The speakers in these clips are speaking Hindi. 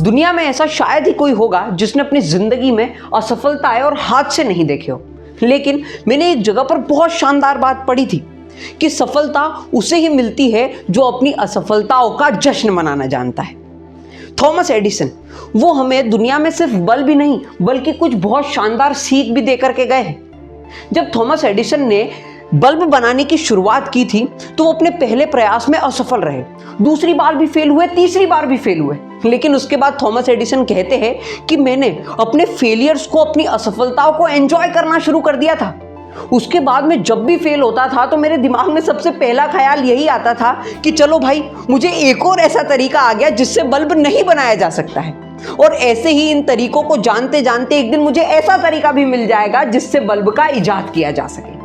दुनिया में ऐसा शायद ही कोई होगा जिसने अपनी जिंदगी में असफलताएं और हाथ से नहीं देखे हो, लेकिन मैंने एक जगह पर बहुत शानदार बात पढ़ी थी कि सफलता उसे ही मिलती है जो अपनी असफलताओं का जश्न मनाना जानता है। थॉमस एडिसन, वो हमें दुनिया में सिर्फ बल्ब ही नहीं बल्कि कुछ बहुत शानदार सीख भी दे करके गए हैं। जब थॉमस एडिसन ने बल्ब बनाने की शुरुआत की थी तो वो अपने पहले प्रयास में असफल रहे, दूसरी बार भी फेल हुए, तीसरी बार भी फेल हुए, लेकिन उसके बाद थॉमस एडिसन कहते हैं कि मैंने अपने फेलियर्स को, अपनी असफलताओं को एंजॉय करना शुरू कर दिया था। उसके बाद में जब भी फेल होता था तो मेरे दिमाग में सबसे पहला ख्याल यही आता था कि चलो भाई, मुझे एक और ऐसा तरीका आ गया जिससे बल्ब नहीं बनाया जा सकता है, और ऐसे ही इन तरीकों को जानते जानते एक दिन मुझे ऐसा तरीका भी मिल जाएगा जिससे बल्ब का इजाद किया जा सके।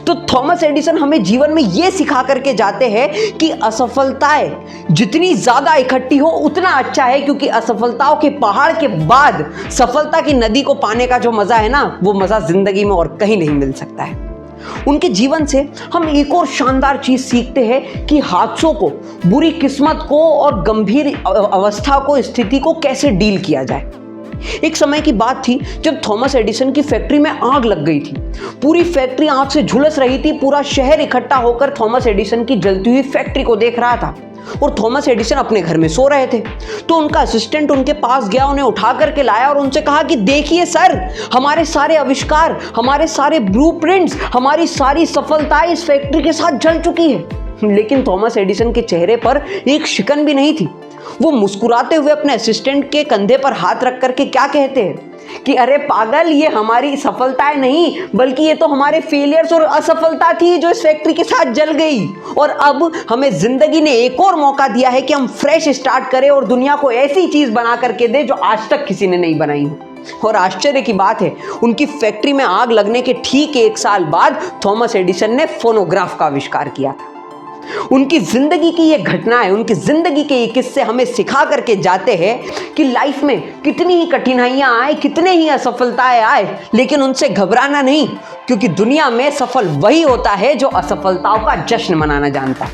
तो थॉमस एडिसन हमें जीवन में यह सिखा करके जाते हैं कि असफलताएं जितनी ज्यादा इकट्ठी हो उतना अच्छा है, क्योंकि असफलताओं के पहाड़ के बाद सफलता की नदी को पाने का जो मजा है ना, वो मजा जिंदगी में और कहीं नहीं मिल सकता है। उनके जीवन से हम एक और शानदार चीज सीखते हैं कि हादसों को, बुरी किस्मत को और गंभीर अवस्था को, स्थिति को कैसे डील किया जाए। एक समय की बात थी जब थॉमस एडिसन की फैक्ट्री में आग लग गई थी। पूरी फैक्ट्री आग से झुलस रही थी। पूरा शहर इकट्ठा होकर थॉमस एडिसन की जलती हुई फैक्ट्री को देख रहा था, और थॉमस एडिसन अपने घर में सो रहे थे। तो उनका असिस्टेंट उनके पास गया, उन्हें उठा करके लाया और उनसे कहा कि देखिए सर, हमारे सारे आविष्कार, हमारे सारे ब्लूप्रिंट्स, हमारी सारी सफलताएं इस फैक्ट्री के साथ जल चुकी है। लेकिन थॉमस एडिसन के चेहरे पर एक शिकन भी नहीं थी। वो मुस्कुराते हुए अपने असिस्टेंट के कंधे पर हाथ रख करके क्या कहते हैं कि अरे पागल, ये हमारी सफलताएं नहीं बल्कि ये तो हमारे फेलियर्स और असफलता थी जो इस फैक्ट्री के साथ जल गई, और अब हमें जिंदगी ने एक और मौका दिया है कि हम फ्रेश स्टार्ट करें और दुनिया को ऐसी चीज बना करके दे जो आज तक किसी ने नहीं बनाई हो। और आश्चर्य की बात है, उनकी फैक्ट्री में आग लगने के ठीक 1 साल बाद थॉमस एडिसन ने फोनोग्राफ का आविष्कार किया था। उनकी जिंदगी की ये घटनाएं, उनकी जिंदगी के ये किस्से हमें सिखा करके जाते हैं कि लाइफ में कितनी ही कठिनाइयां आए, कितने ही असफलताएं आए, लेकिन उनसे घबराना नहीं, क्योंकि दुनिया में सफल वही होता है जो असफलताओं का जश्न मनाना जानता है।